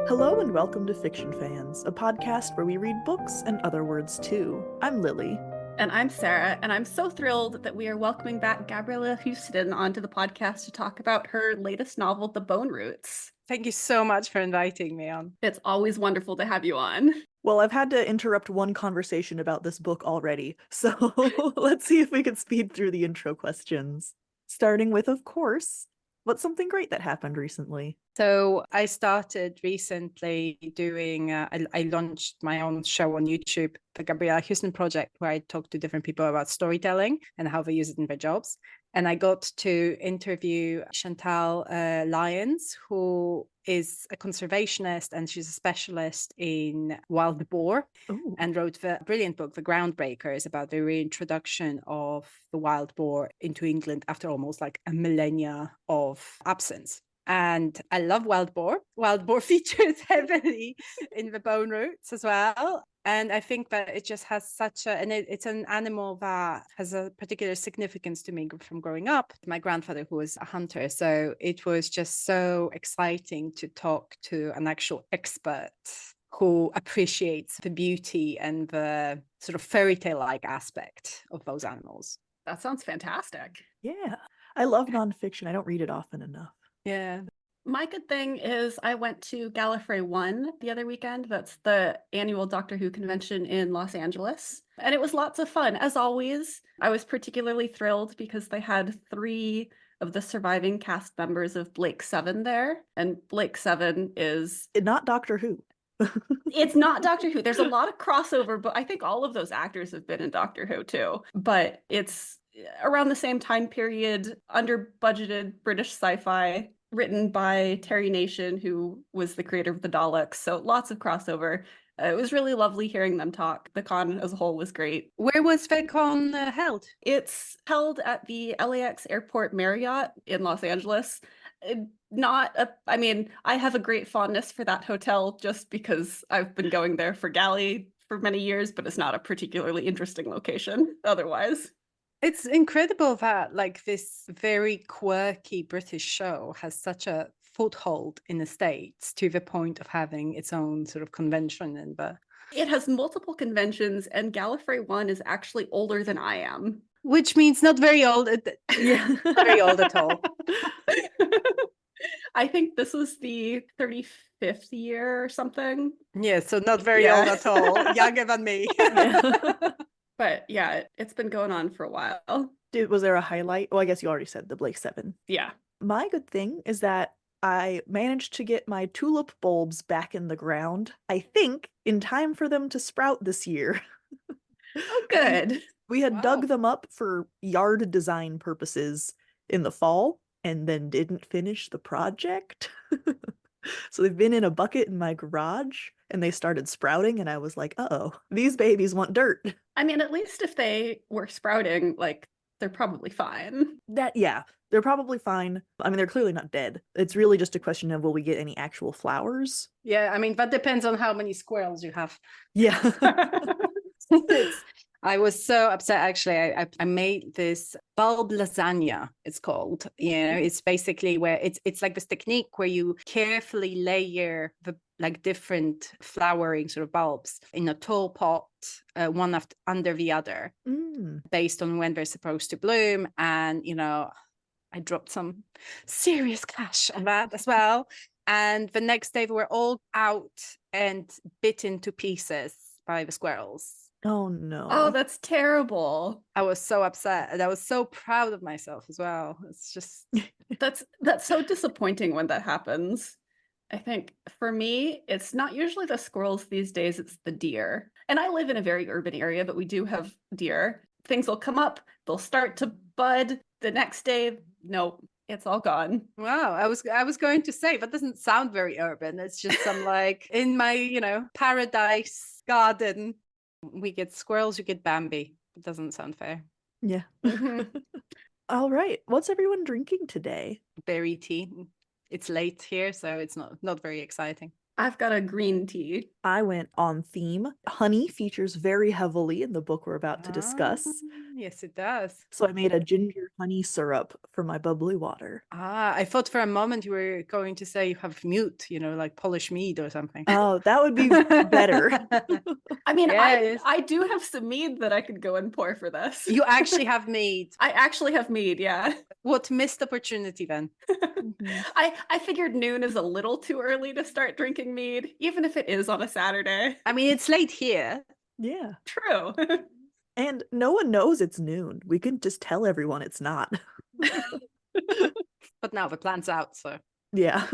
Hello and welcome to Fiction Fans, a podcast where we read books and other words too. I'm Lily. And I'm Sarah, and I'm so thrilled that we are welcoming back Gabriela Houston onto the podcast to talk about her latest novel, The Bone Roots. Thank you so much for inviting me on. It's always wonderful to have you on. Well, I've had to interrupt one conversation about this book already, so let's see if we can speed through the intro questions. Starting with, of course, what's something great that happened recently? So I started recently doing, I launched my own show on YouTube, the Gabriela Houston Project, where I talk to different people about storytelling and how they use it in their jobs. And I got to interview Chantal Lyons, who is a conservationist, and she's a specialist in wild boar. Ooh. And wrote the brilliant book, The Groundbreakers, about the reintroduction of the wild boar into England after almost like a millennia of absence. And I love wild boar. Wild boar features heavily in the Bone Roots as well. And I think that it just has such a, and it's an animal that has a particular significance to me from growing up. My grandfather, who was a hunter. So it was just so exciting to talk to an actual expert who appreciates the beauty and the sort of fairy tale-like aspect of those animals. That sounds fantastic. Yeah, I love nonfiction. I don't read it often enough. Yeah. My good thing is I went to Gallifrey 1 the other weekend. That's the annual Doctor Who convention in Los Angeles. And it was lots of fun. As always, I was particularly thrilled because they had 3 of the surviving cast members of Blake 7 there. And Blake 7 is... Not Doctor Who. It's not Doctor Who. There's a lot of crossover, but I think all of those actors have been in Doctor Who too. But it's around the same time period, under budgeted British sci-fi, written by Terry Nation, who was the creator of the Daleks. So lots of crossover. It was really lovely hearing them talk. The con as a whole was great. Where was the con held? It's held at the LAX Airport Marriott in Los Angeles. I have a great fondness for that hotel just because I've been going there for Galley for many years, but it's not a particularly interesting location otherwise. It's incredible that like this very quirky British show has such a foothold in the States to the point of having its own sort of convention. It has multiple conventions, and Gallifrey 1 is actually older than I am. Which means not very old. Yeah. Not very old at all. I think this was the 35th year or something. Yeah, so not very old at all. Younger than me. But yeah, it's been going on for a while. Was there a highlight? Oh, I guess you already said the Blake 7. Yeah. My good thing is that I managed to get my tulip bulbs back in the ground, I think, in time for them to sprout this year. Oh, good. We had dug them up for yard design purposes in the fall and then didn't finish the project. So they've been in a bucket in my garage and they started sprouting and I was like, uh-oh, these babies want dirt. I mean, at least if they were sprouting, like, they're probably fine. They're probably fine. I mean, they're clearly not dead. It's really just a question of will we get any actual flowers? Yeah, I mean, that depends on how many squirrels you have. Yeah. I was so upset, actually. I made this bulb lasagna, it's called. It's basically where it's like this technique where you carefully layer the like different flowering sort of bulbs in a tall pot, one after under the other, based on when they're supposed to bloom. And, I dropped some serious cash on that as well. And the next day they were all out and bitten to pieces by the squirrels. Oh no. Oh, that's terrible. I was so upset and I was so proud of myself as well. It's just that's so disappointing when that happens. I think for me, it's not usually the squirrels these days, it's the deer. And I live in a very urban area, but we do have deer. Things will come up, they'll start to bud. The next day, nope, it's all gone. Wow, I was going to say that doesn't sound very urban. It's just some like in my, paradise garden. We get squirrels, you get Bambi. It doesn't sound fair. Yeah. All right. What's everyone drinking today? Berry tea. It's late here, so it's not very exciting. I've got a green tea. I went on theme. Honey features very heavily in the book we're about to discuss. Yes, it does. So I made a ginger honey syrup for my bubbly water. I thought for a moment you were going to say you have mute, like Polish mead or something. Oh, that would be better. I mean, Yes. I do have some mead that I could go and pour for this. You actually have mead. I actually have mead, yeah. What missed opportunity then? I figured noon is a little too early to start drinking mead, even if it is on a Saturday. I mean, it's late here. Yeah. True. And no one knows it's noon. We can just tell everyone it's not. But now the plan's out, so. Yeah.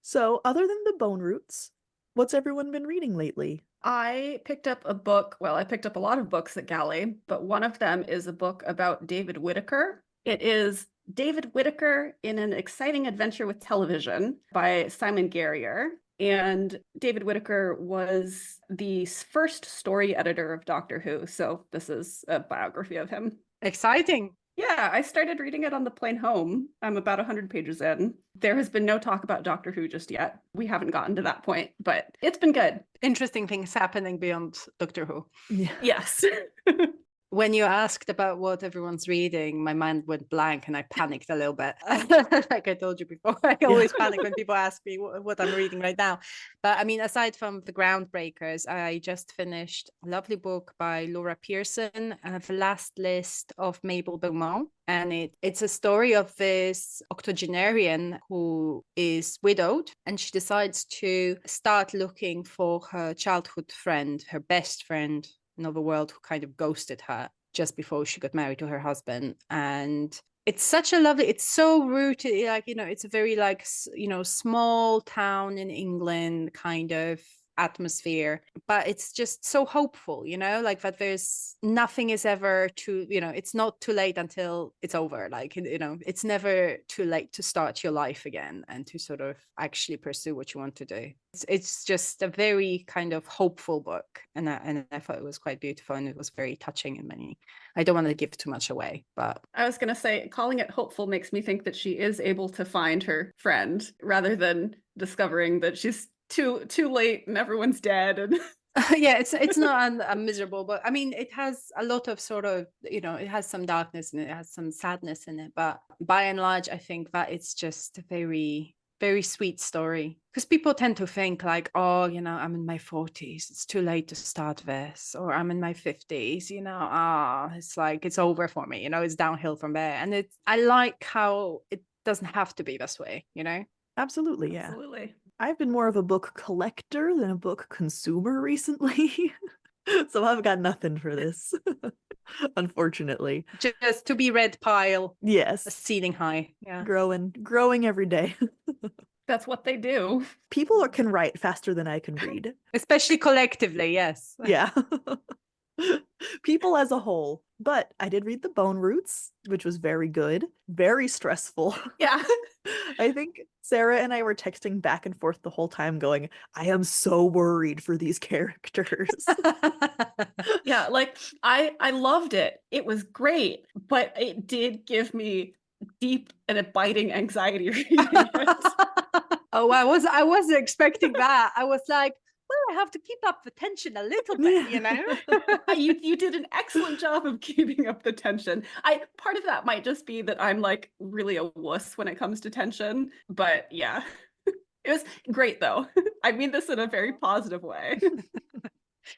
So, other than the Bone Roots, what's everyone been reading lately? I picked up a book. Well, I picked up a lot of books at Galley, but one of them is a book about David Whitaker. It is David Whitaker in an Exciting Adventure with Television by Simon Guerrier. And David Whitaker was the first story editor of Doctor Who. So this is a biography of him. Exciting. Yeah, I started reading it on the plane home. I'm about 100 pages in. There has been no talk about Doctor Who just yet. We haven't gotten to that point, but it's been good. Interesting things happening beyond Doctor Who. Yeah. Yes. When you asked about what everyone's reading, my mind went blank and I panicked a little bit. Like I told you before, I always panic when people ask me what I'm reading right now. But I mean, aside from the groundbreakers, I just finished a lovely book by Laura Pearson, The Last List of Mabel Beaumont. And it's a story of this octogenarian who is widowed, and she decides to start looking for her childhood friend, her best friend, another world, who kind of ghosted her just before she got married to her husband. And it's such a lovely, it's so rooted, like, it's a very like, small town in England kind of atmosphere, but it's just so hopeful, like that there's nothing is ever too, it's not too late until it's over. Like, it's never too late to start your life again and to sort of actually pursue what you want to do. It's just a very kind of hopeful book, and I thought it was quite beautiful, and it was very touching in many. I don't want to give too much away, but I was going to say, calling it hopeful makes me think that she is able to find her friend rather than discovering that she's too late and everyone's dead. And yeah, it's not a miserable, but I mean, it has a lot of sort of, it has some darkness and it has some sadness in it, but by and large, I think that it's just a very, very sweet story, because people tend to think like, oh, I'm in my 40s, it's too late to start this, or I'm in my 50s, it's like it's over for me, it's downhill from there. And I like how it doesn't have to be this way, Absolutely, yeah. Absolutely. I've been more of a book collector than a book consumer recently. So I've got nothing for this, unfortunately. Just to be read pile. Yes. Ceiling high. Yeah. Growing every day. That's what they do. People can write faster than I can read. Especially collectively, yes. Yeah. People as a whole. But I did read The Bone Roots, which was very good. Very stressful. Yeah. I think Sarah and I were texting back and forth the whole time going, I am so worried for these characters. Yeah, like I loved it. It was great, but it did give me deep and a biting anxiety reading it. Oh, I wasn't expecting that. I was like, well, I have to keep up the tension a little bit, You did an excellent job of keeping up the tension. Part of that might just be that I'm like really a wuss when it comes to tension, but yeah. It was great though. I mean this in a very positive way.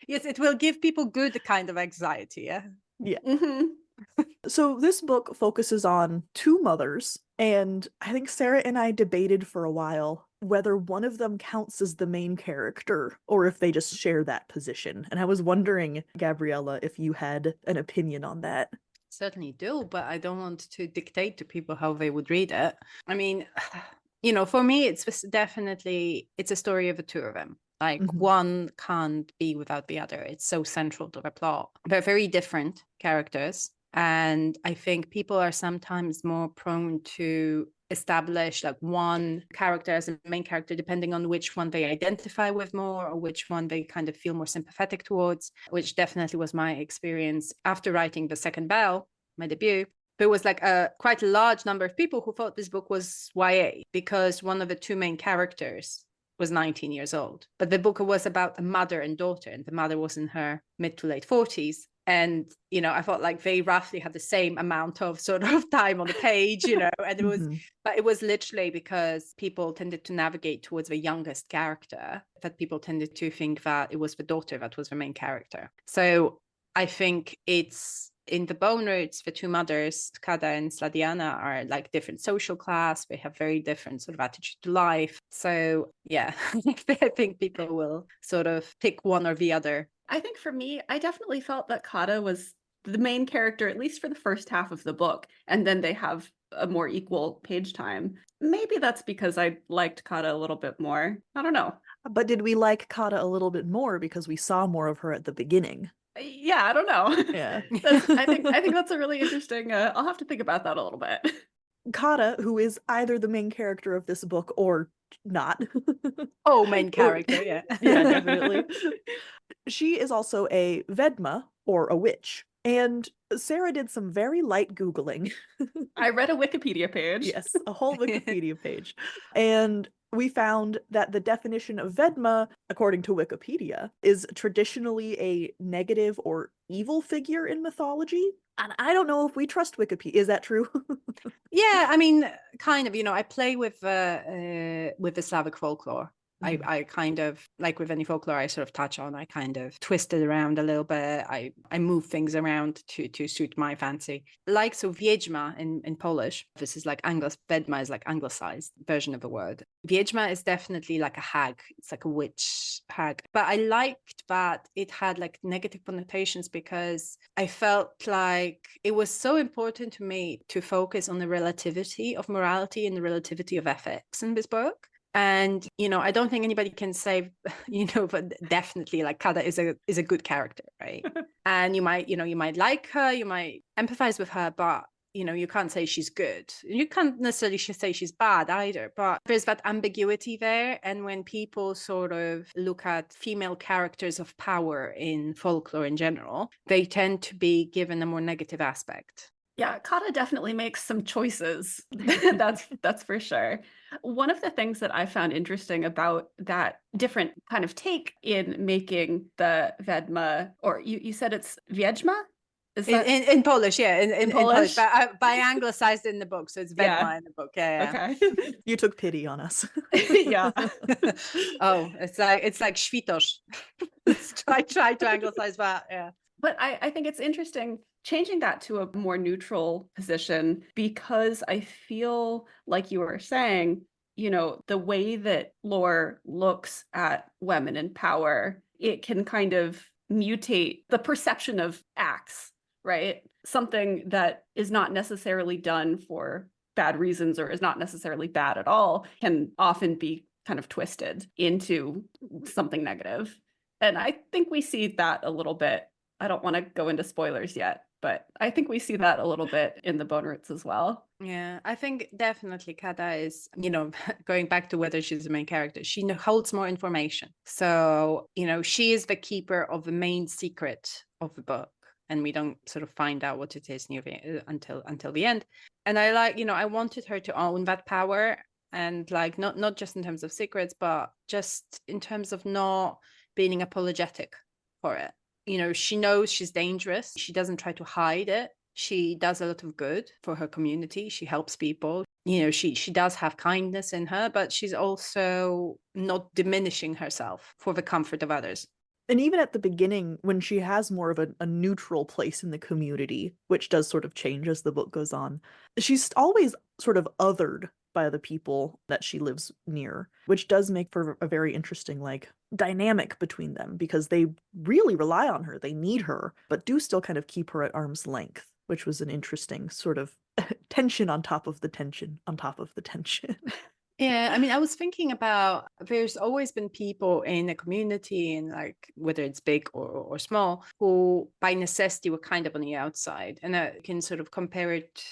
Yes, it will give people good kind of anxiety, yeah. Yeah. Mm-hmm. So this book focuses on two mothers, and I think Sarah and I debated for a while whether one of them counts as the main character or if they just share that position. And I was wondering, Gabriela, if you had an opinion on that. Certainly do, but I don't want to dictate to people how they would read it. I mean, for me, it's a story of the two of them. Like one can't be without the other. It's so central to the plot. They're very different characters. And I think people are sometimes more prone to establish like one character as a main character, depending on which one they identify with more or which one they kind of feel more sympathetic towards, which definitely was my experience after writing The Second Bell, my debut. There was like quite a large number of people who thought this book was YA because one of the two main characters was 19 years old. But the book was about a mother and daughter, and the mother was in her mid to late 40s. And, you know, I felt like they roughly had the same amount of sort of time on the page, you know, and it was, but it was literally because people tended to navigate towards the youngest character, that people tended to think that it was the daughter that was the main character. So I think it's, in the bone roots, the two mothers, Kada and Sladiana, are like different social class. They have very different sort of attitude to life. So yeah, I think people will sort of pick one or the other. I think for me, I definitely felt that Kada was the main character, at least for the first half of the book, and then they have a more equal page time. Maybe that's because I liked Kada a little bit more. I don't know. But did we like Kada a little bit more because we saw more of her at the beginning? Yeah, I don't know. Yeah. I think that's a really interesting, I'll have to think about that a little bit. Kada, who is either the main character of this book or not. Oh, main character, yeah. Yeah, definitely. She is also a Vedma, or a witch. And Sarah did some very light Googling. I read a Wikipedia page. Yes, a whole Wikipedia page. And we found that the definition of Vedma, according to Wikipedia, is traditionally a negative or evil figure in mythology. And I don't know if we trust Wikipedia. Is that true? Yeah, I mean, kind of, you know, I play with the Slavic folklore. I kind of, like with any folklore I sort of touch on, I kind of twist it around a little bit. I move things around to suit my fancy. Like, so Wiedźma in Polish, this is like Vedma is like anglicized version of the word. Wiedźma is definitely like a hag. It's like a witch hag. But I liked that it had like negative connotations because I felt like it was so important to me to focus on the relativity of morality and the relativity of ethics in this book. And, you know, I don't think anybody can say, you know, but definitely like Kada is a good character, right? And you might like her, you might empathize with her, but, you know, you can't say she's good. You can't necessarily say she's bad either, but there's that ambiguity there. And when people sort of look at female characters of power in folklore in general, they tend to be given a more negative aspect. Yeah, Kada definitely makes some choices. That's for sure. One of the things that I found interesting about that different kind of take in making the Vedma, or you said it's Wiedźma? Is that in Polish, yeah, in Polish? but I anglicized in the book, so it's Vedma Yeah. in the book. Yeah. Okay. You took pity on us. Yeah. Oh, it's like Świtosz. I tried to anglicize that. Yeah. But I think it's interesting changing that to a more neutral position, because I feel like you were saying, you know, the way that lore looks at women in power, it can kind of mutate the perception of acts, right? Something that is not necessarily done for bad reasons or is not necessarily bad at all can often be kind of twisted into something negative. And I think we see that a little bit. I don't want to go into spoilers yet, but I think we see that a little bit in the Bone Roots as well. Yeah, I think definitely Kada is, you know, going back to whether she's the main character, she holds more information. So, you know, she is the keeper of the main secret of the book. And we don't sort of find out what it is until the end. And I like, you know, I wanted her to own that power, and like not just in terms of secrets, but just in terms of not being apologetic for it. You know, she knows she's dangerous. She doesn't try to hide it. She does a lot of good for her community. She helps people. You know, she does have kindness in her, but she's also not diminishing herself for the comfort of others. And even at the beginning, when she has more of a neutral place in the community, which does sort of change as the book goes on, she's always sort of othered by the people that she lives near, which does make for a very interesting, like, dynamic between them, because they really rely on her. They need her, but do still kind of keep her at arm's length, which was an interesting sort of tension on top of the tension on top of the tension. Yeah, I mean, I was thinking about, there's always been people in a community, and like whether it's big or small, who by necessity were kind of on the outside. And I can sort of compare it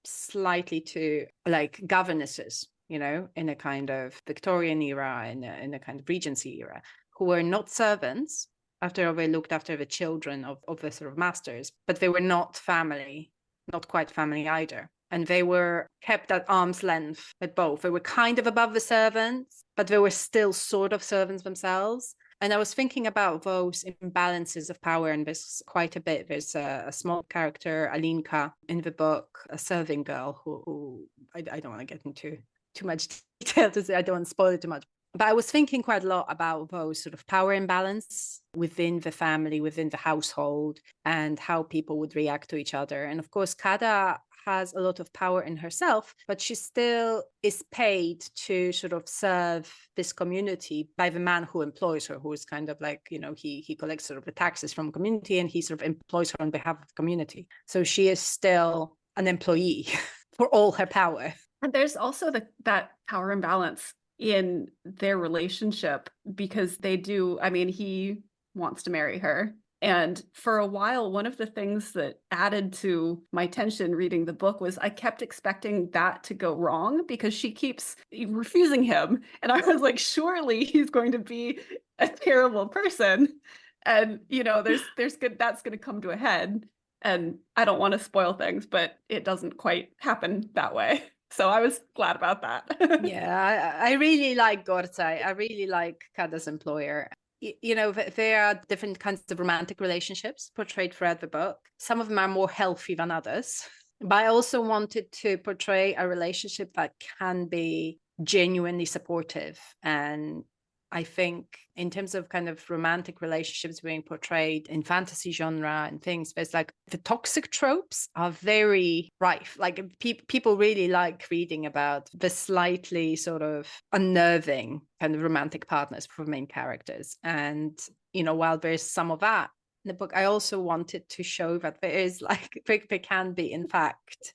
slightly to like governesses, you know, in a kind of Victorian era, in a kind of Regency era, who were not servants. After all, they looked after the children of the sort of masters, but they were not family, not quite family either. and they were kept at arm's length at both. They were kind of above the servants, but they were still sort of servants themselves. And I was thinking about those imbalances of power in this quite a bit. There's a small character, Alinka, in the book, a serving girl who I don't want to get into too much detail to say, I don't want to spoil it too much. But I was thinking quite a lot about those sort of power imbalance within the family, within the household, and how people would react to each other. And of course, Kada has a lot of power in herself, but she still is paid to sort of serve this community by the man who employs her, who is kind of like, you know, he collects sort of the taxes from community and he sort of employs her on behalf of the community. So she is still an employee for all her power. And there's also that power imbalance in their relationship, because they do, I mean, he wants to marry her. And for a while, one of the things that added to my tension reading the book was I kept expecting that to go wrong because she keeps refusing him. And I was like, surely he's going to be a terrible person. And, you know, there's good, that's going to come to a head. And I don't want to spoil things, but it doesn't quite happen that way. So I was glad about that. Yeah, I really like Gorce. I really like Kada's employer. You know, there are different kinds of romantic relationships portrayed throughout the book. Some of them are more healthy than others. But I also wanted to portray a relationship that can be genuinely supportive. And I think in terms of kind of romantic relationships being portrayed in fantasy genre and things, there's like the toxic tropes are very rife. Like people really like reading about the slightly sort of unnerving kind of romantic partners for main characters. And, you know, while there's some of that in the book, I also wanted to show that there is like, there can be, in fact,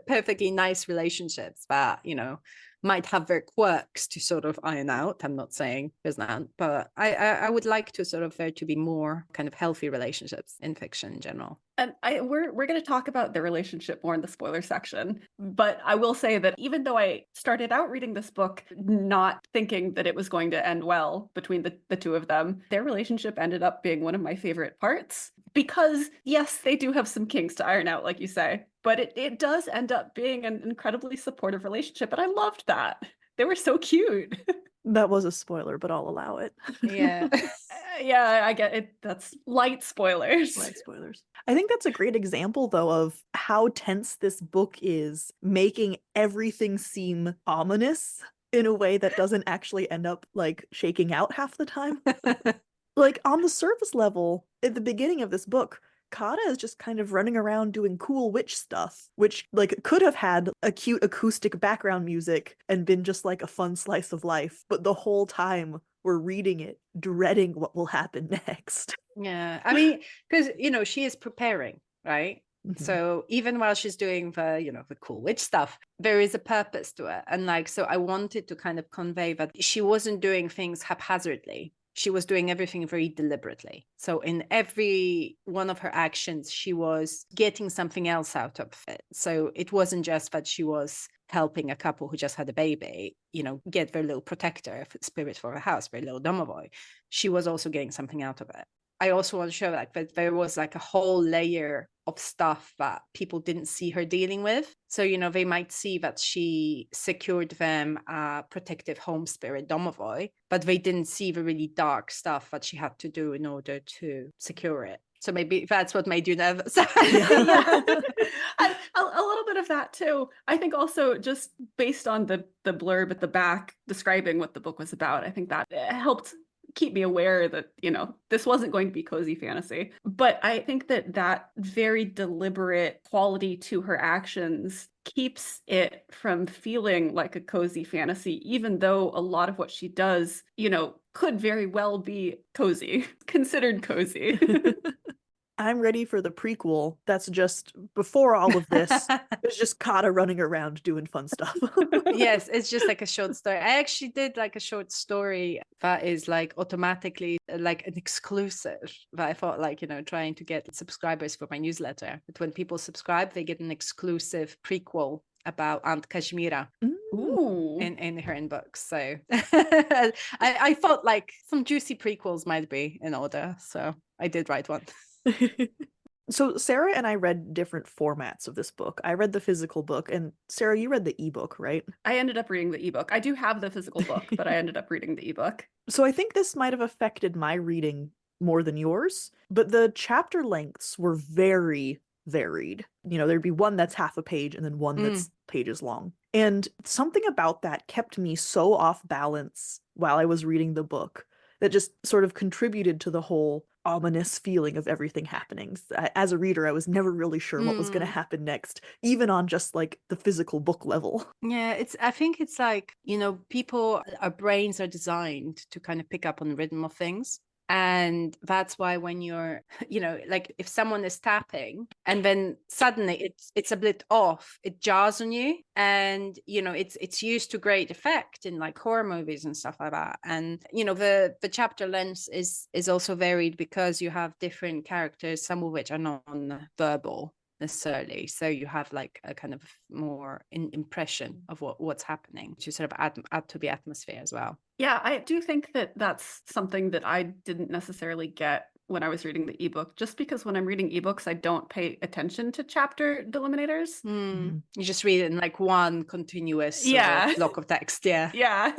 perfectly nice relationships that, you know, might have their quirks to sort of iron out. I'm not saying there's not, but I would like to sort of there to be more kind of healthy relationships in fiction in general. And we're going to talk about the relationship more in the spoiler section. But I will say that even though I started out reading this book not thinking that it was going to end well between the two of them, their relationship ended up being one of my favorite parts. Because yes, they do have some kinks to iron out, like you say, but it does end up being an incredibly supportive relationship. And I loved that. They were so cute. That was a spoiler, but I'll allow it. Yeah. Yeah, I get it. That's light spoilers. Light spoilers. I think that's a great example, though, of how tense this book is, making everything seem ominous in a way that doesn't actually end up like shaking out half the time. Like on the surface level, at the beginning of this book, Kada is just kind of running around doing cool witch stuff, which like could have had a cute acoustic background music and been just like a fun slice of life. But the whole time we're reading it, dreading what will happen next. Yeah, I mean, because, you know, she is preparing, right? Mhm. So even while she's doing the, you know, the cool witch stuff, there is a purpose to it. And like, so I wanted to kind of convey that she wasn't doing things haphazardly. She was doing everything very deliberately. So in every one of her actions, she was getting something else out of it. So it wasn't just that she was helping a couple who just had a baby, you know, get their little protector spirit for the house, their little domovoy. She was also getting something out of it. I also want to show like that there was like a whole layer of stuff that people didn't see her dealing with. So, you know, they might see that she secured them a protective home spirit domovoy, but they didn't see the really dark stuff that she had to do in order to secure it. So maybe that's what made you nervous. Yeah. A little bit of that too. I think also just based on the blurb at the back describing what the book was about, I think that helped keep me aware that, you know, this wasn't going to be cozy fantasy. But I think that very deliberate quality to her actions keeps it from feeling like a cozy fantasy, even though a lot of what she does, you know, could very well be cozy, considered cozy. I'm ready for the prequel. That's just before all of this. It's just Kada running around doing fun stuff. Yes, it's just like a short story. I actually did like a short story that is like automatically like an exclusive that I thought like, you know, trying to get subscribers for my newsletter. But when people subscribe, they get an exclusive prequel about Aunt Kashmira. Ooh. In her in books. So I thought like some juicy prequels might be in order. So I did write one. So Sarah and I read different formats of this book. I read the physical book, and Sarah, you read the ebook, right? I ended up reading the ebook. I do have the physical book, but I ended up reading the ebook. So I think this might have affected my reading more than yours, but the chapter lengths were very varied. You know, there'd be one that's half a page and then one that's pages long. And something about that kept me so off balance while I was reading the book that just sort of contributed to the whole ominous feeling of everything happening. As a reader, I was never really sure what was going to happen next, even on just like the physical book level. Yeah, I think it's like, people, our brains are designed to kind of pick up on the rhythm of things. And that's why when you're, like if someone is tapping and then suddenly it's a bit off, it jars on you. And, it's used to great effect in like horror movies and stuff like that. And, the chapter length is also varied because you have different characters, some of which are non-verbal necessarily, so you have like a kind of more impression of what's happening to sort of add to the atmosphere as well. Yeah, I do think that that's something that I didn't necessarily get when I was reading the ebook, just because when I'm reading ebooks, I don't pay attention to chapter delimiters. You just read it in like one continuous sort of block of text. Yeah.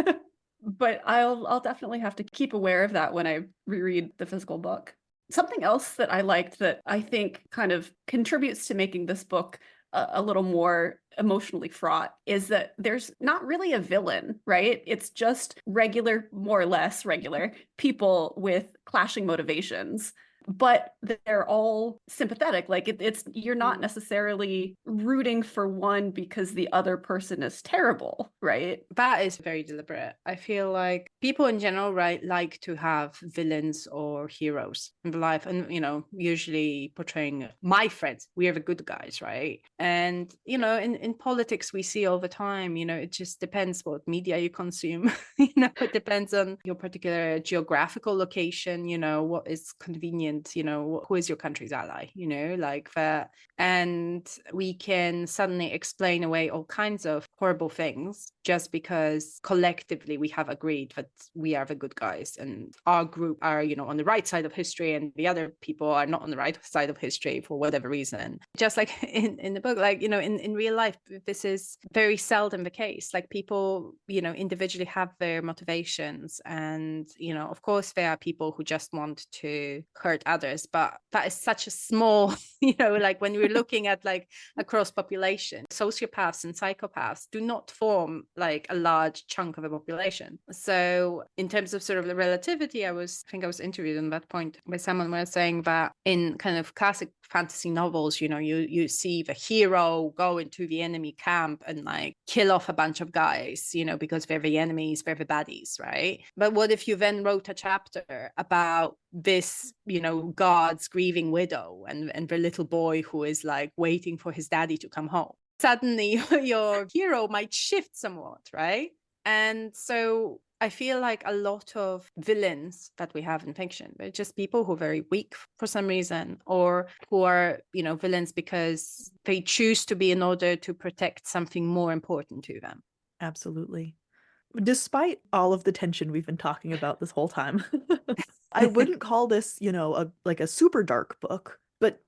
But I'll definitely have to keep aware of that when I reread the physical book. Something else that I liked that I think kind of contributes to making this book a little more emotionally fraught is that there's not really a villain, right? It's just regular, more or less regular people with clashing motivations, but they're all sympathetic. Like it's you're not necessarily rooting for one because the other person is terrible, right? That is very deliberate. I feel like people in general, right, like to have villains or heroes in the life, and usually portraying my friends, we are the good guys, right? And in politics we see all the time, it just depends what media you consume. It depends on your particular geographical location, what is convenient, who is your country's ally, like that. And we can suddenly explain away all kinds of horrible things just because collectively we have agreed that we are the good guys and our group are, on the right side of history and the other people are not on the right side of history for whatever reason. Just like in the book, like, in real life, this is very seldom the case. Like people, individually have their motivations. And, of course, there are people who just want to hurt others, but that is such a small, like when we're looking at like across population, sociopaths and psychopaths do not form like a large chunk of the population. So in terms of sort of the relativity, I think I was interviewed on that point by someone was saying that in kind of classic fantasy novels, you see the hero go into the enemy camp and like kill off a bunch of guys, because they're the enemies, they're the baddies, right? But what if you then wrote a chapter about this, God's grieving widow and the little boy who is like waiting for his daddy to come home? Suddenly your hero might shift somewhat, right? And so I feel like a lot of villains that we have in fiction, they're just people who are very weak for some reason, or who are, villains because they choose to be in order to protect something more important to them. Absolutely. Despite all of the tension we've been talking about this whole time, I wouldn't call this, a super dark book, but,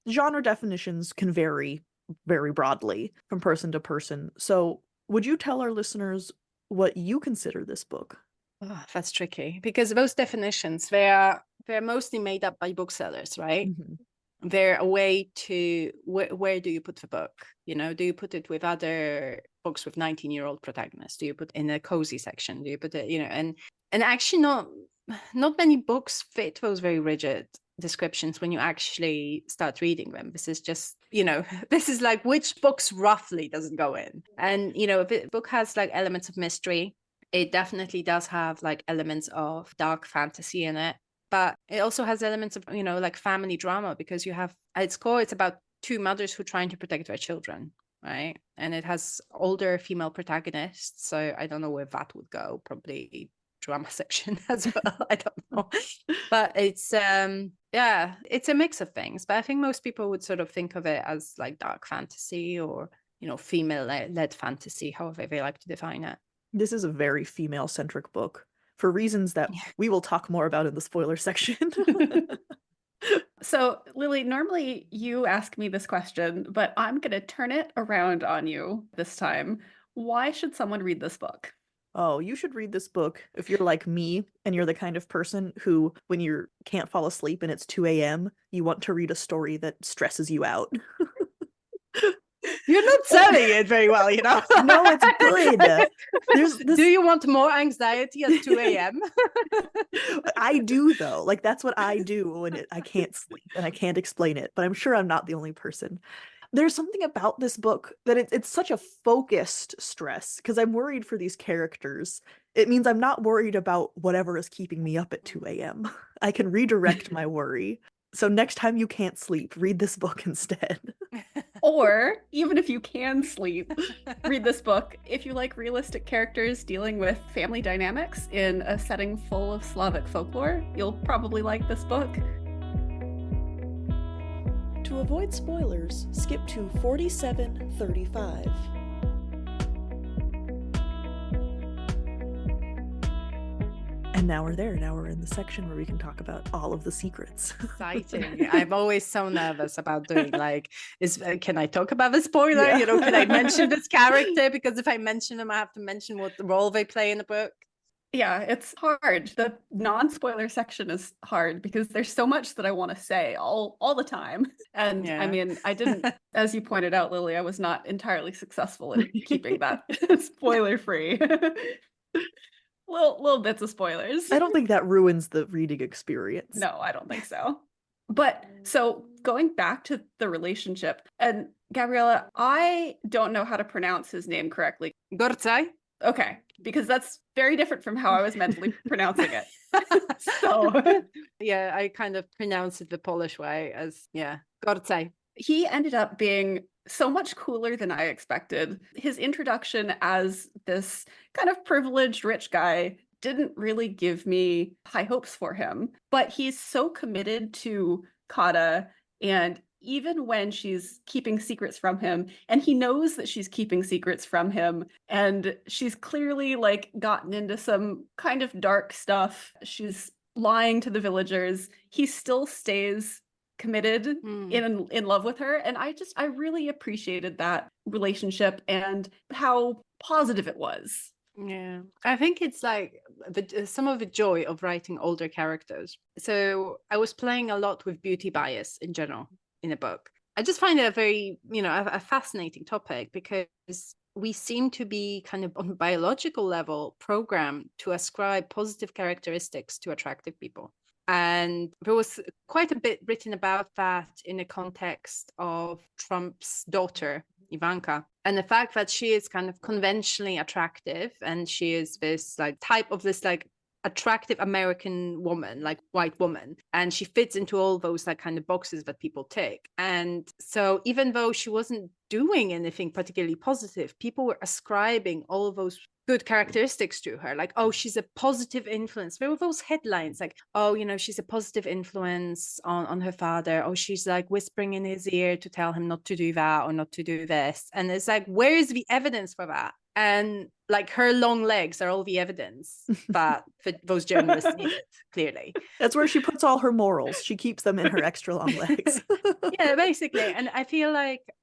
genre definitions can vary very broadly from person to person. So would you tell our listeners what you consider this book? Oh, that's tricky because those definitions, they're mostly made up by booksellers, right? Mm-hmm. They're a way to where do you put the book? Do you put it with other books with 19-year-old protagonists? Do you put in a cozy section? Do you put it, and actually not many books fit those very rigid descriptions when you actually start reading them. This is just, this is like which books roughly doesn't go in. And, if a book has like elements of mystery, it definitely does have like elements of dark fantasy in it. But it also has elements of, like family drama, because you have, at its core, it's about two mothers who are trying to protect their children, right? And it has older female protagonists. So I don't know where that would go, probably drama section as well. I don't know. But it's, it's a mix of things. But I think most people would sort of think of it as like dark fantasy or, female-led fantasy, however they like to define it. This is a very female-centric book, for reasons that we will talk more about in the spoiler section. So, Lily, normally you ask me this question, but I'm going to turn it around on you this time. Why should someone read this book? Oh, you should read this book if you're like me and you're the kind of person who, when you can't fall asleep and it's 2 a.m., you want to read a story that stresses you out. You're not selling it very well, you know. No, it's good. There's this. Do you want more anxiety at 2 a.m.? I do though. Like that's what I do when I can't sleep and I can't explain it. But I'm sure I'm not the only person. There's something about this book that it's such a focused stress because I'm worried for these characters. It means I'm not worried about whatever is keeping me up at 2 a.m. I can redirect my worry. So next time you can't sleep, read this book instead. Or even if you can sleep, read this book. If you like realistic characters dealing with family dynamics in a setting full of Slavic folklore, you'll probably like this book. To avoid spoilers, skip to 47:35. And now we're there. Now we're in the section where we can talk about all of the secrets. Exciting. I'm always so nervous about doing can I talk about the spoiler? Yeah. You know, can I mention this character? Because if I mention them, I have to mention what the role they play in the book. Yeah, it's hard. The non-spoiler section is hard because there's so much that I want to say all the time. And I mean, I didn't, as you pointed out, Lily, I was not entirely successful in keeping that spoiler-free. Little bits of spoilers. I don't think that ruins the reading experience. No, I don't think so. But so going back to the relationship, and Gabriela, I don't know how to pronounce his name correctly. Gorcaj? Okay, because that's very different from how I was mentally pronouncing it. So yeah, I kind of pronounce it the Polish way as Gorcaj. He ended up being so much cooler than I expected. His introduction as this kind of privileged rich guy didn't really give me high hopes for him, but he's so committed to Kata, and even when she's keeping secrets from him, and he knows that she's keeping secrets from him, and she's clearly like gotten into some kind of dark stuff, she's lying to the villagers, he still stays committed in love with her, and I really appreciated that relationship and how positive it was. Yeah, I think it's like some of the joy of writing older characters. So I was playing a lot with beauty bias in general in a book. I just find it a very, a fascinating topic because we seem to be kind of on a biological level programmed to ascribe positive characteristics to attractive people. And there was quite a bit written about that in the context of Trump's daughter, Ivanka, and the fact that she is kind of conventionally attractive and she is this type of this attractive American woman, like white woman, and she fits into all those kind of boxes that people tick. And so even though she wasn't doing anything particularly positive, people were ascribing all of those good characteristics to her, like, oh, she's a positive influence. There were those headlines like, oh, she's a positive influence on her father, oh, she's whispering in his ear to tell him not to do that or not to do this. And it's like, where is the evidence for that? And her long legs are all the evidence that those journalists needed, clearly. That's where she puts all her morals. She keeps them in her extra long legs. Yeah, basically. And I feel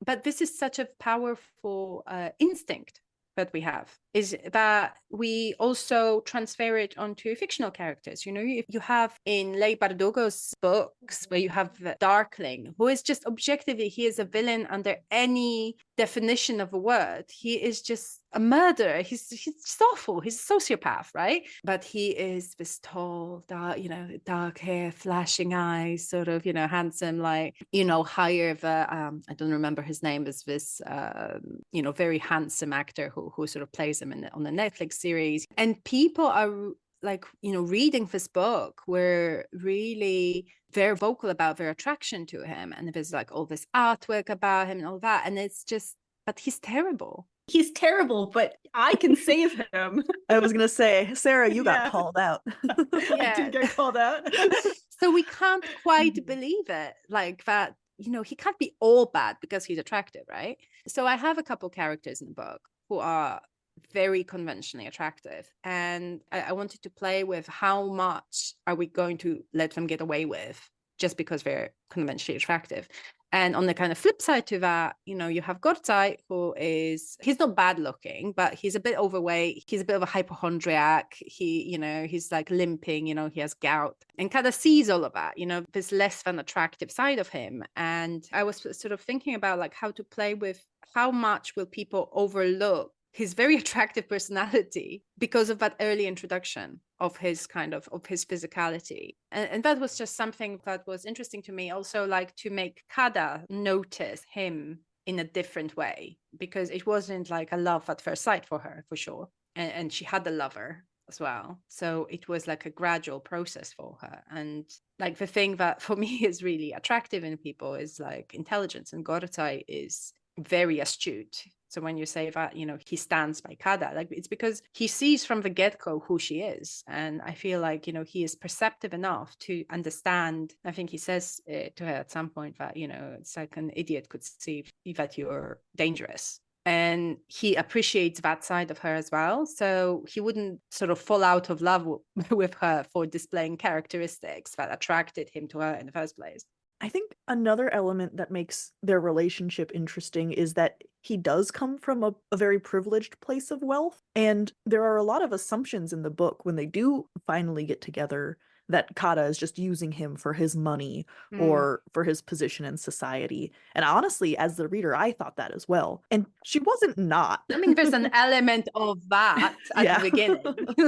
but this is such a powerful instinct that we have, is that we also transfer it onto fictional characters. If you have in Leigh Bardugo's books where you have the Darkling, who is just objectively, he is a villain under any definition of a word. He is just a murderer. He's just awful. He's a sociopath, right? But he is this tall, dark hair, flashing eyes, sort of, handsome, higher the I don't remember his name, is this very handsome actor who sort of plays him on the Netflix series. And people are reading this book were really very vocal about their attraction to him, and there's all this artwork about him and all that, and it's just, but he's terrible. He's terrible, but I can save him. I was gonna say, Sarah, you got called out. I did get called out. So we can't quite believe it, that, he can't be all bad because he's attractive, right? So I have a couple characters in the book who are very conventionally attractive, and I wanted to play with how much are we going to let them get away with just because they're conventionally attractive. And on the kind of flip side to that, you have Gortsai, he's not bad looking, but he's a bit overweight. He's a bit of a hypochondriac. He's like limping, he has gout. And Kada sees all of that, this less than attractive side of him. And I was sort of thinking about like how to play with how much will people overlook his very attractive personality because of that early introduction of his physicality. And that was just something that was interesting to me. Also, like to make Kada notice him in a different way, because it wasn't like a love at first sight for her, for sure. And she had a lover as well. So it was like a gradual process for her. And like the thing that for me is really attractive in people is like intelligence. And Gortsai is very astute. So when you say that, he stands by Kada, like it's because he sees from the get-go who she is. And I feel like, he is perceptive enough to understand. I think he says to her at some point that, it's like an idiot could see that you're dangerous. And he appreciates that side of her as well. So he wouldn't sort of fall out of love with her for displaying characteristics that attracted him to her in the first place. I think another element that makes their relationship interesting is that he does come from a very privileged place of wealth. And there are a lot of assumptions in the book when they do finally get together that Kada is just using him for his money or for his position in society. And honestly, as the reader, I thought that as well. And she wasn't not. I mean, there's an element of that at the beginning.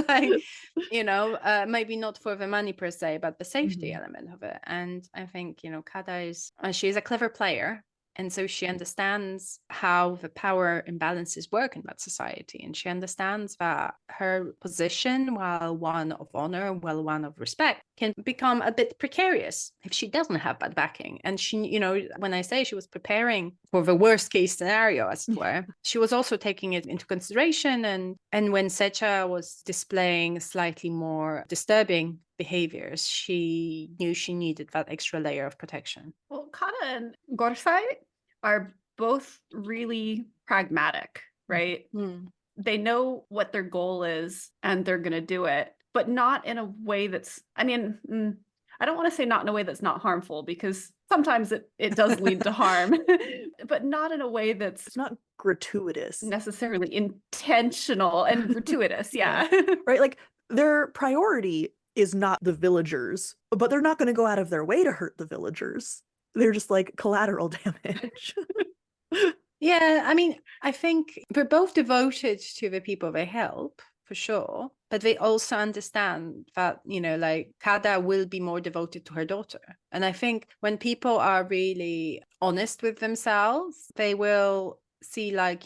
Like, maybe not for the money per se, but the safety element of it. And I think, Kada she's a clever player. And so she understands how the power imbalances work in that society. And she understands that her position, while one of honor, while one of respect, can become a bit precarious if she doesn't have that backing. And she, when I say she was preparing for the worst case scenario, as it were, she was also taking it into consideration. And when Secha was displaying slightly more disturbing behaviors, she knew she needed that extra layer of protection. Well, Kada and Gortsai are both really pragmatic, right? They know what their goal is and they're going to do it, but not in a way that's, I don't want to say not in a way that's not harmful, because sometimes it does lead to harm, but not in a way that's It's not gratuitous. necessarily intentional and gratuitous. Yeah. Right? Like their priority is not the villagers, but they're not going to go out of their way to hurt the villagers. They're just like collateral damage. Yeah, I think they're both devoted to the people they help, for sure. But they also understand that, like Kada will be more devoted to her daughter. And I think when people are really honest with themselves, they will see like,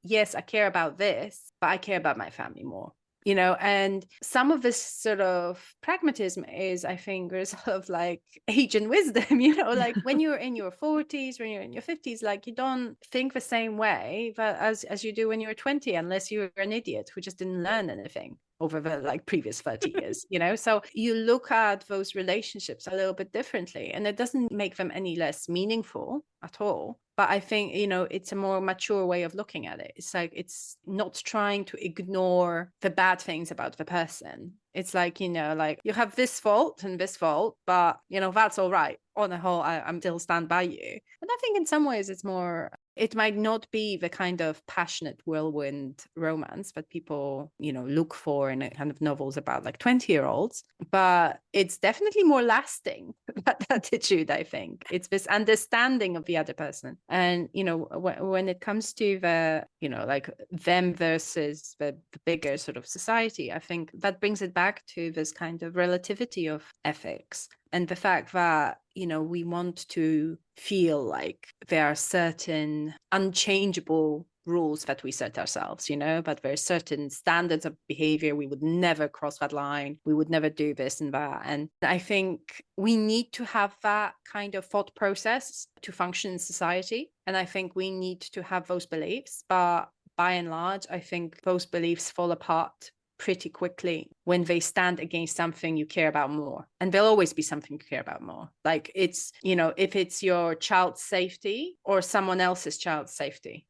yes, I care about this, but I care about my family more. And some of this sort of pragmatism is, I think, a result of like age and wisdom, like when you're in your 40s, when you're in your 50s, like you don't think the same way but as you do when you're 20, unless you're an idiot who just didn't learn anything over the like previous 30 years, so you look at those relationships a little bit differently, and it doesn't make them any less meaningful at all. But I think, it's a more mature way of looking at it. It's like, it's not trying to ignore the bad things about the person. It's like, like you have this fault and this fault, but, that's all right. On the whole, I'm still stand by you. And I think in some ways it might not be the kind of passionate whirlwind romance that people, look for in a kind of novels about like 20-year-olds, but it's definitely more lasting, that attitude, I think. It's this understanding of the other person. And, when it comes to the, like them versus the bigger sort of society, I think that brings it back to this kind of relativity of ethics. And the fact that, we want to feel like there are certain unchangeable rules that we set ourselves, but there are certain standards of behavior. We would never cross that line. We would never do this and that. And I think we need to have that kind of thought process to function in society. And I think we need to have those beliefs. But by and large, I think those beliefs fall apart pretty quickly when they stand against something you care about more. And there'll always be something you care about more. Like it's, if it's your child's safety or someone else's child's safety,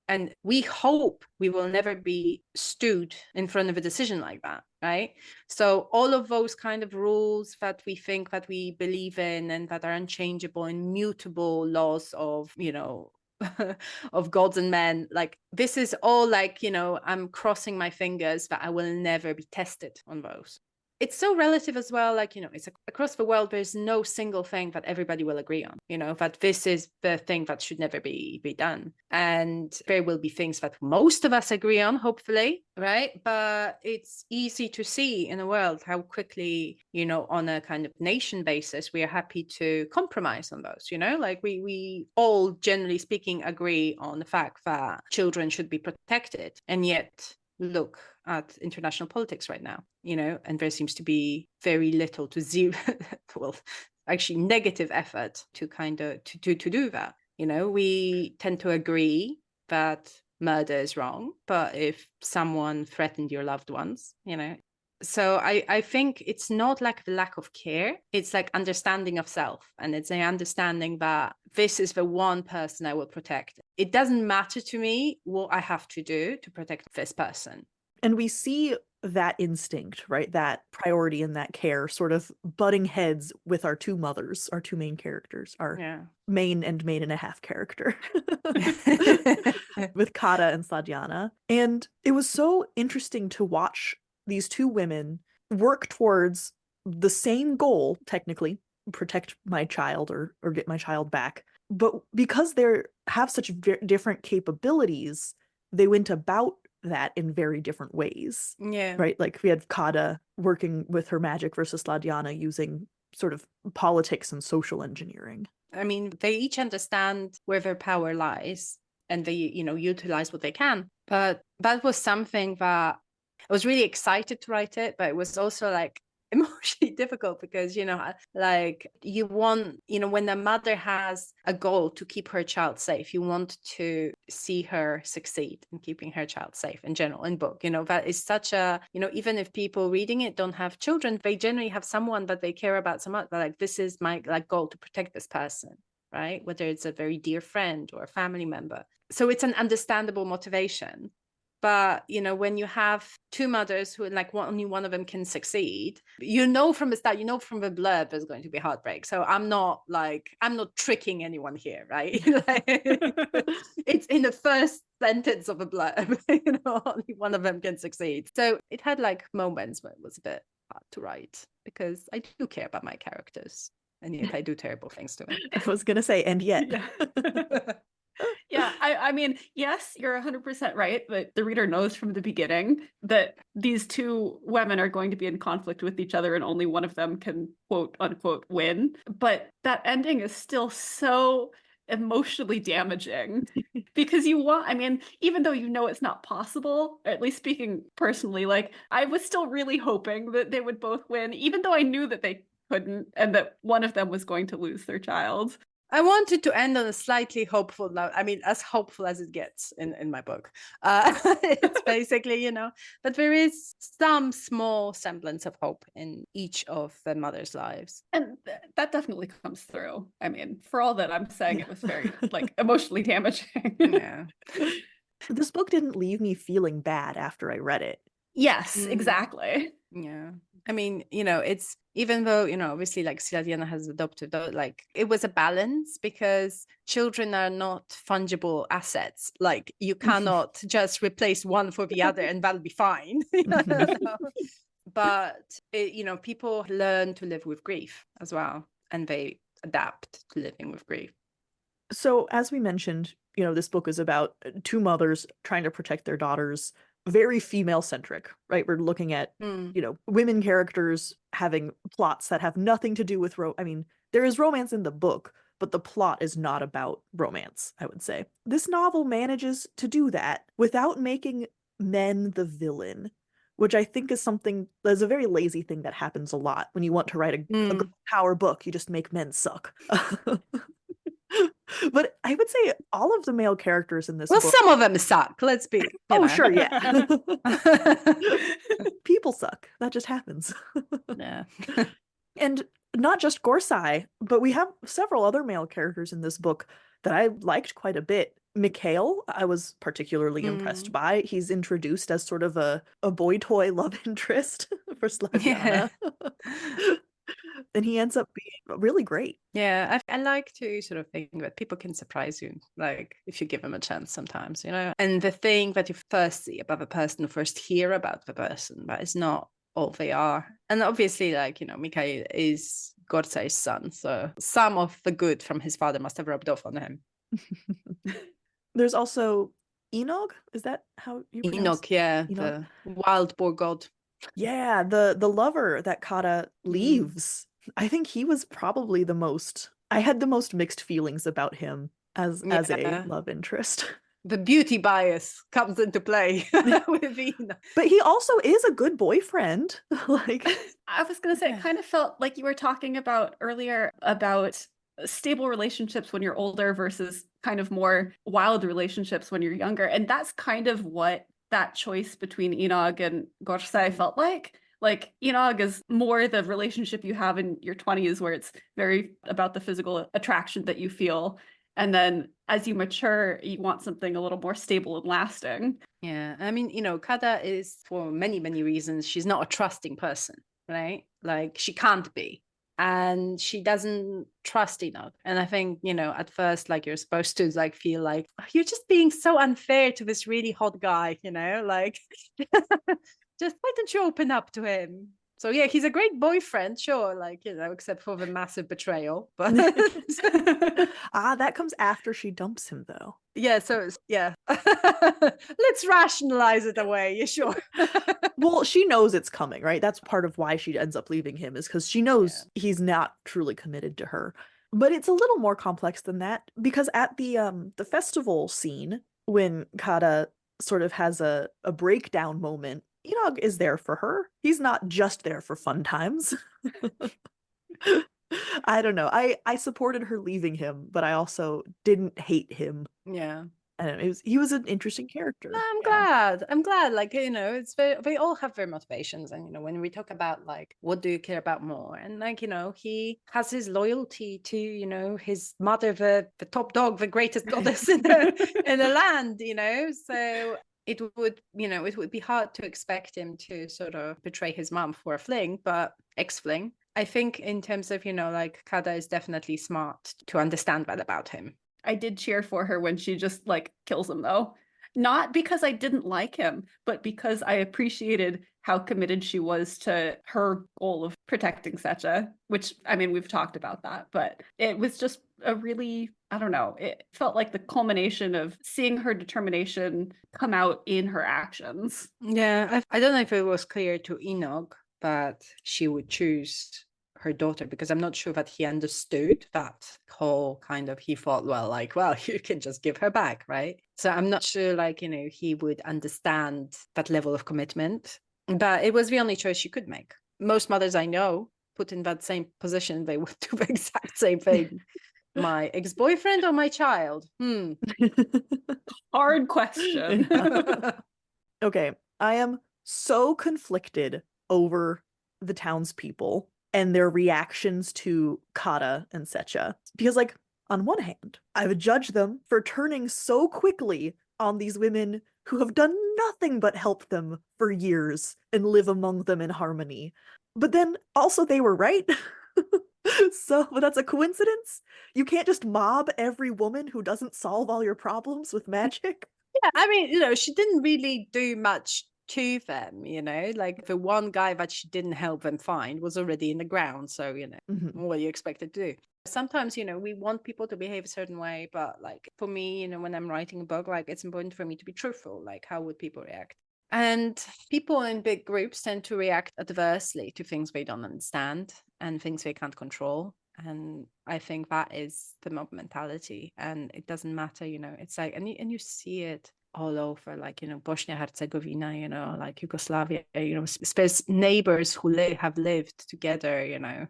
And we hope we will never be stood in front of a decision like that, right? So all of those kind of rules that we think that we believe in and that are unchangeable, immutable laws of, of gods and men, like this is all like, I'm crossing my fingers that I will never be tested on those. It's so relative as well, like, it's across the world, there's no single thing that everybody will agree on, that this is the thing that should never be done. And there will be things that most of us agree on, hopefully, right? But it's easy to see in the world how quickly, on a kind of nation basis, we are happy to compromise on those, like we all, generally speaking, agree on the fact that children should be protected. And yet, look at international politics right now, and there seems to be very little to zero, well, actually negative effort to kind of to do that. We tend to agree that murder is wrong, but if someone threatened your loved ones, so I think it's not like the lack of care, it's like understanding of self, and it's an understanding that this is the one person I will protect. It doesn't matter to me what I have to do to protect this person. And we see that instinct, right? That priority and that care sort of butting heads with our two mothers, our two main characters, our main and and a half character with Kata and Sladiana. And it was so interesting to watch these two women work towards the same goal, technically, protect my child or get my child back. But because they have such different capabilities, they went about that in very different ways. Yeah. Right? Like we had Kata working with her magic versus Sladiana using sort of politics and social engineering. I mean, they each understand where their power lies and they, utilize what they can. But that was something that I was really excited to write it, but it was also like emotionally difficult because, like you want, when the mother has a goal to keep her child safe, you want to see her succeed in keeping her child safe in general in book, that is such a, even if people reading it don't have children, they generally have someone that they care about so much, like this is my goal to protect this person, right? Whether it's a very dear friend or a family member. So it's an understandable motivation. But, when you have two mothers who like only one of them can succeed, from the start, from the blurb, there's going to be heartbreak. So I'm not tricking anyone here, right? It's in the first sentence of a blurb, only one of them can succeed. So it had like moments where it was a bit hard to write because I do care about my characters. And yet I do terrible things to them. I was going to say, and yet. Yeah, I mean, yes, you're 100% right, but the reader knows from the beginning that these two women are going to be in conflict with each other and only one of them can, quote unquote, win. But that ending is still so emotionally damaging because even though it's not possible, or at least speaking personally, like I was still really hoping that they would both win, even though I knew that they couldn't and that one of them was going to lose their child. I wanted to end on a slightly hopeful note. I mean, as hopeful as it gets in my book. It's basically, but there is some small semblance of hope in each of the mothers' lives. And that definitely comes through. I mean, for all that I'm saying, it was very emotionally damaging. Yeah. This book didn't leave me feeling bad after I read it. Yes, exactly. Yeah. I mean, it's even though, obviously like Sladiana has adopted, like it was a balance because children are not fungible assets. Like you cannot just replace one for the other and that'll be fine. But, people learn to live with grief as well. And they adapt to living with grief. So as we mentioned, this book is about two mothers trying to protect their daughters. Very female centric, right? We're looking at, women characters having plots that have nothing to do with there is romance in the book, but the plot is not about romance, I would say. This novel manages to do that without making men the villain, which I think is a very lazy thing that happens a lot when you want to write a girl power book, you just make men suck. But I would say all of the male characters in this book... some of them suck. Let's be... sure, yeah. People suck. That just happens. Yeah. And not just Gorsai, but we have several other male characters in this book that I liked quite a bit. Mikhail, I was particularly impressed by. He's introduced as sort of a boy toy love interest for Yeah. Slaviana. And he ends up being really great. Yeah, I like to sort of think that people can surprise you, like if you give them a chance sometimes, you know. And the thing that you first see about the person, or first hear about the person, that is not all they are. And obviously, like, you know, Mikhail is Gortsai's son, so some of the good from his father must have rubbed off on him. There's also Enog. Is that how you pronounce Enoch, yeah, Enoch? the wild boar god. Yeah, the lover that Kata leaves. I think he was probably the most. I had the most mixed feelings about him as a Yeah. love interest. The beauty bias comes into play with Enoch. But he also is a good boyfriend. Like, I was going to say, Yeah. it kind of felt like you were talking about earlier about stable relationships when you're older versus kind of more wild relationships when you're younger. And that's kind of what that choice between Enog and Gorsai felt like. Like, Enog is more the relationship you have in your 20s, where it's very about the physical attraction that you feel. And then as you mature, you want something a little more stable and lasting. Yeah, I mean, you know, Kada is, for many, many reasons, she's not a trusting person, right? Like, she can't be. And she doesn't trust Enoch. And I think, you know, at first, like, you're supposed to, like, feel like, "Oh, you're just being so unfair to this really hot guy, you know? Like, just why don't you open up to him?" So, yeah, he's a great boyfriend, sure, like, you know, except for the massive betrayal. But that comes after she dumps him, though. yeah, so it's, yeah. Let's rationalize it away, you sure? Well, she knows it's coming, right? That's part of why she ends up leaving him, is because she knows he's not truly committed to her. But it's a little more complex than that, because at the festival scene, when Kata sort of has a breakdown moment, Enog is there for her. He's not just there for fun times. I don't know. I supported her leaving him, but I also didn't hate him. Yeah. I don't know, he was an interesting character. No, I'm Yeah. glad. I'm glad. Like, you know, it's they all have their motivations. And, you know, when we talk about, like, what do you care about more? And, like, you know, he has his loyalty to, you know, his mother, the top dog, the greatest goddess in the land, you know. So it would, you know, it would be hard to expect him to sort of betray his mom for a fling, but ex-fling. I think in terms of, you know, like, Kada is definitely smart to understand that about him. I did cheer for her when she just like kills him, though. Not because I didn't like him, but because I appreciated how committed she was to her goal of protecting Secha, which, I mean, we've talked about that, but it was just a really, I don't know, it felt like the culmination of seeing her determination come out in her actions. Yeah, I don't know if it was clear to Enoch that she would choose her daughter, because I'm not sure that he understood that whole kind of, he thought, well, like, well, you can just give her back, right? So I'm not sure, like, you know, he would understand that level of commitment, but it was the only choice she could make. Most mothers I know, put in that same position, they would do the exact same thing. My ex-boyfriend or my child? Hard question. Okay, I am so conflicted over the townspeople and their reactions to Kata and Secha. Because, like, on one hand, I would judge them for turning so quickly on these women who have done nothing but help them for years and live among them in harmony. But then also they were right. So that's a coincidence? You can't just mob every woman who doesn't solve all your problems with magic? Yeah, I mean, you know, she didn't really do much to them, you know, like the one guy that she didn't help them find was already in the ground. So, you know, what do you expect her to do? Sometimes, you know, we want people to behave a certain way, but like for me, you know, when I'm writing a book, like it's important for me to be truthful. Like, how would people react? And people in big groups tend to react adversely to things they don't understand and things they can't control. And I think that is the mob mentality. And it doesn't matter, you know, it's like, and you see it all over, like, you know, Bosnia-Herzegovina, you know, like Yugoslavia, you know, neighbors who have lived together, you know,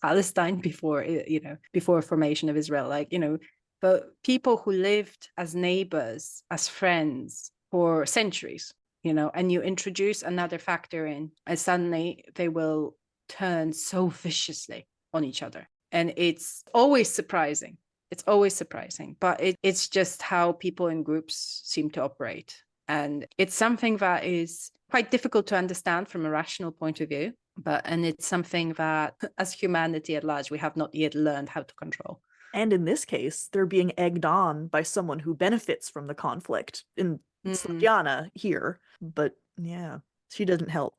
Palestine before, you know, before formation of Israel, like, you know, but people who lived as neighbors, as friends for centuries, you know, and you introduce another factor in, and suddenly they will turn so viciously on each other. And it's always surprising. It's always surprising, but it's just how people in groups seem to operate. And it's something that is quite difficult to understand from a rational point of view, and it's something that as humanity at large, we have not yet learned how to control. And in this case, they're being egged on by someone who benefits from the conflict in Slavjana here. But yeah, she doesn't help.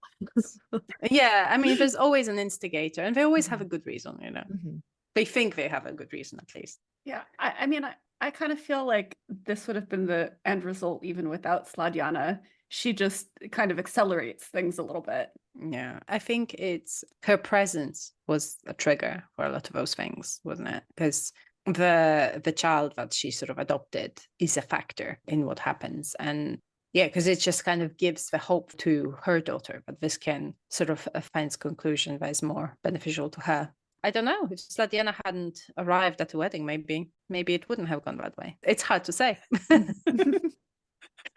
Yeah, I mean, there's always an instigator, and they always have a good reason, you know. Mhm. They think they have a good reason, at least. Yeah, I mean, I kind of feel like this would have been the end result even without Sladjana. She just kind of accelerates things a little bit. Yeah, I think it's her presence was a trigger for a lot of those things, wasn't it? Because the child that she sort of adopted is a factor in what happens. And yeah, because it just kind of gives the hope to her daughter, but this can sort of find its conclusion that is more beneficial to her. I don't know. If Sladjana hadn't arrived at the wedding, maybe it wouldn't have gone that way. It's hard to say.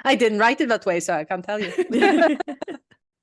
I didn't write it that way, so I can't tell you.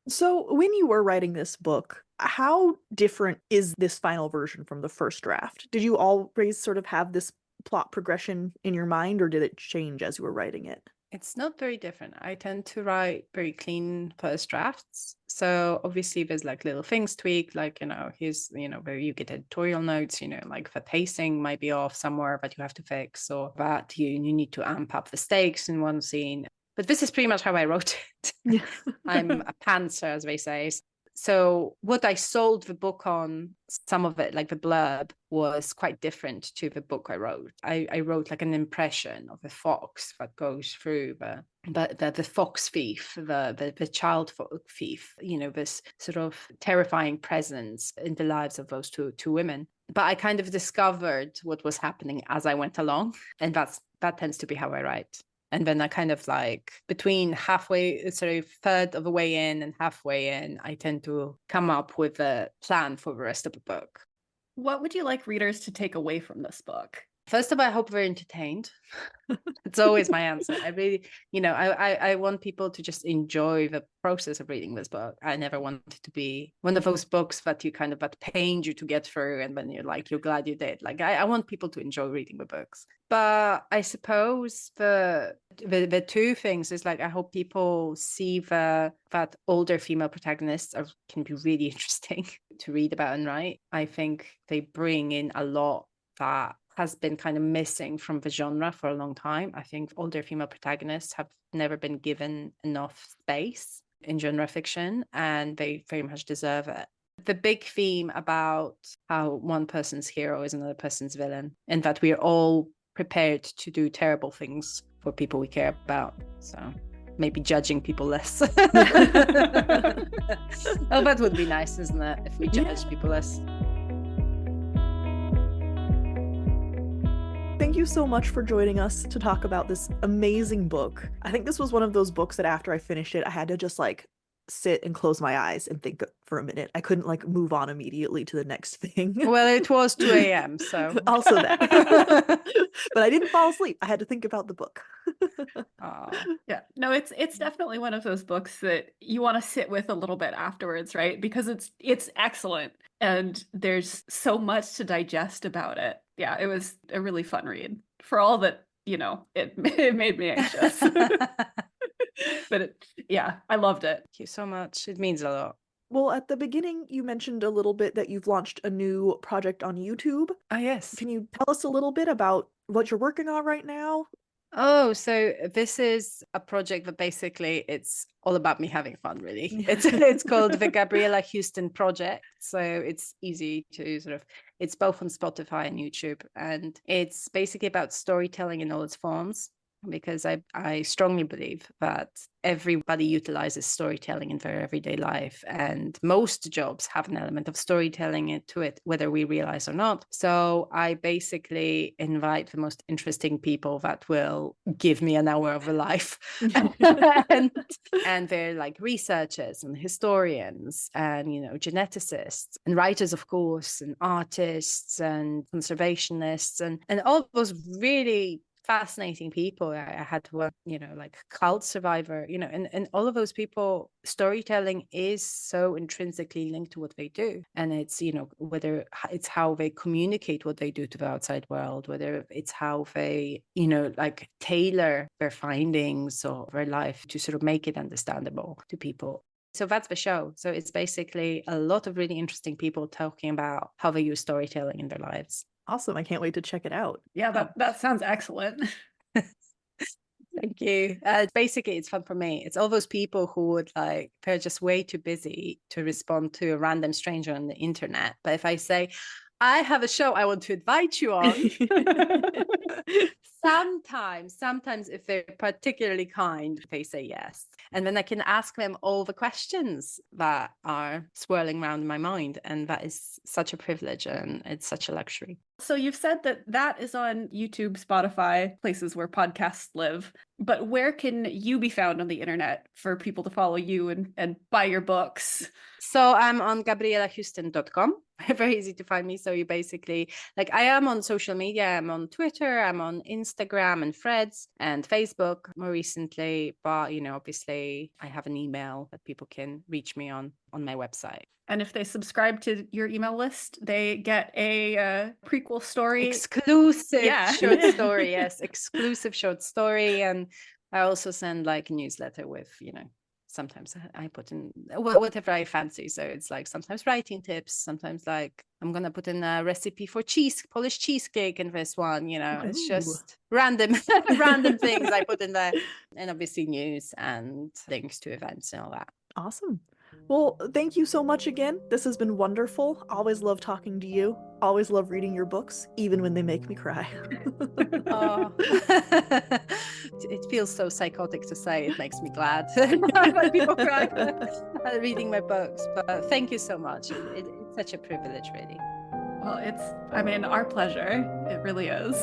So when you were writing this book, how different is this final version from the first draft? Did you always sort of have this plot progression in your mind, or did it change as you were writing it? It's not very different. I tend to write very clean first drafts. So obviously there's like little things tweaked, like, here's, where you get editorial notes, like the pacing might be off somewhere, but you have to fix, or that you need to amp up the stakes in one scene. But this is pretty much how I wrote it. Yeah. I'm a pantser, as they say. So what I sold the book on, some of it, like the blurb, was quite different to the book I wrote. I wrote like an impression of a fox that goes through the fox thief, the child thief, this sort of terrifying presence in the lives of those two women. But I kind of discovered what was happening as I went along, and that tends to be how I write. And then I kind of like between halfway, third of the way in and halfway in, I tend to come up with a plan for the rest of the book. What would you like readers to take away from this book? First of all, I hope they're entertained. It's always my answer. I really, I want people to just enjoy the process of reading this book. I never want it to be one of those books that that pained you to get through, and then you're glad you did. Like I want people to enjoy reading the books. But I suppose the two things is like, I hope people see that older female protagonists can be really interesting to read about and write. I think they bring in a lot that has been kind of missing from the genre for a long time. I think older female protagonists have never been given enough space in genre fiction, and they very much deserve it. The big theme about how one person's hero is another person's villain, and that we are all prepared to do terrible things for people we care about. So maybe judging people less. Oh, that would be nice, isn't it? If we judge people less. Thank you so much for joining us to talk about this amazing book. I think this was one of those books that after I finished it, I had to just like sit and close my eyes and think for a minute. I couldn't like move on immediately to the next thing. Well, it was 2 a.m. so also that. But I didn't fall asleep. I had to think about the book. Yeah, no, it's definitely one of those books that you want to sit with a little bit afterwards, right? Because it's excellent, and there's so much to digest about it. Yeah, it was a really fun read. For all that, it made me anxious. But I loved it. Thank you so much. It means a lot. Well, at the beginning, you mentioned a little bit that you've launched a new project on YouTube. Oh, yes. Can you tell us a little bit about what you're working on right now? Oh, so this is a project that basically it's all about me having fun, really. It's called the Gabriela Houston Project. So it's easy to it's both on Spotify and YouTube. And it's basically about storytelling in all its forms, because I strongly believe that everybody utilizes storytelling in their everyday life, and most jobs have an element of storytelling to it, whether we realize or not. So I basically invite the most interesting people that will give me an hour of a life. and they're like researchers and historians and, geneticists and writers, of course, and artists and conservationists and all those really fascinating people. I had one, like cult survivor, and all of those people, storytelling is so intrinsically linked to what they do. And it's, whether it's how they communicate what they do to the outside world, whether it's how they, like tailor their findings or their life to sort of make it understandable to people. So that's the show. So it's basically a lot of really interesting people talking about how they use storytelling in their lives. Awesome. I can't wait to check it out. Yeah, that sounds excellent. Thank you. Basically, it's fun for me. It's all those people who would they're just way too busy to respond to a random stranger on the internet. But if I say, I have a show I want to invite you on, sometimes if they're particularly kind, they say yes. And then I can ask them all the questions that are swirling around in my mind. And that is such a privilege and it's such a luxury. So you've said that is on YouTube, Spotify, places where podcasts live. But where can you be found on the internet for people to follow you and buy your books? So I'm on GabrielaHouston.com. Very easy to find me. So you basically, I am on social media. I'm on Twitter, I'm on Instagram and Threads and Facebook more recently. But, obviously I have an email that people can reach me on my website. And if they subscribe to your email list, they get a prequel story. Exclusive short story. Yes, exclusive short story. And I also send a newsletter with, sometimes I put in whatever I fancy. So it's sometimes writing tips, sometimes I'm going to put in a recipe for Polish cheesecake in this one, it's just random things I put in there. And obviously news and links to events and all that. Awesome. Well, thank you so much again. This has been wonderful. Always love talking to you. Always love reading your books, even when they make me cry. Oh. It feels so psychotic to say. It makes me glad when people cry reading my books. But thank you so much. It's such a privilege, really. Well, it's our pleasure. It really is.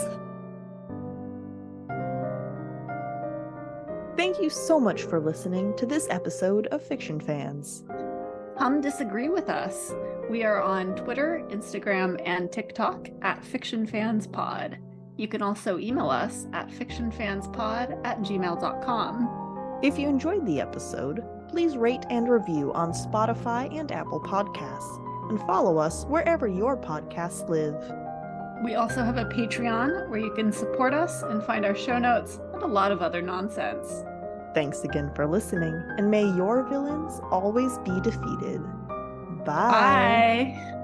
Thank you so much for listening to this episode of Fiction Fans. Come disagree with us. We are on Twitter, Instagram, and TikTok at FictionFansPod. You can also email us at fictionfanspod@gmail.com. If you enjoyed the episode, please rate and review on Spotify and Apple Podcasts, and follow us wherever your podcasts live. We also have a Patreon where you can support us and find our show notes and a lot of other nonsense. Thanks again for listening, and may your villains always be defeated. Bye. Bye.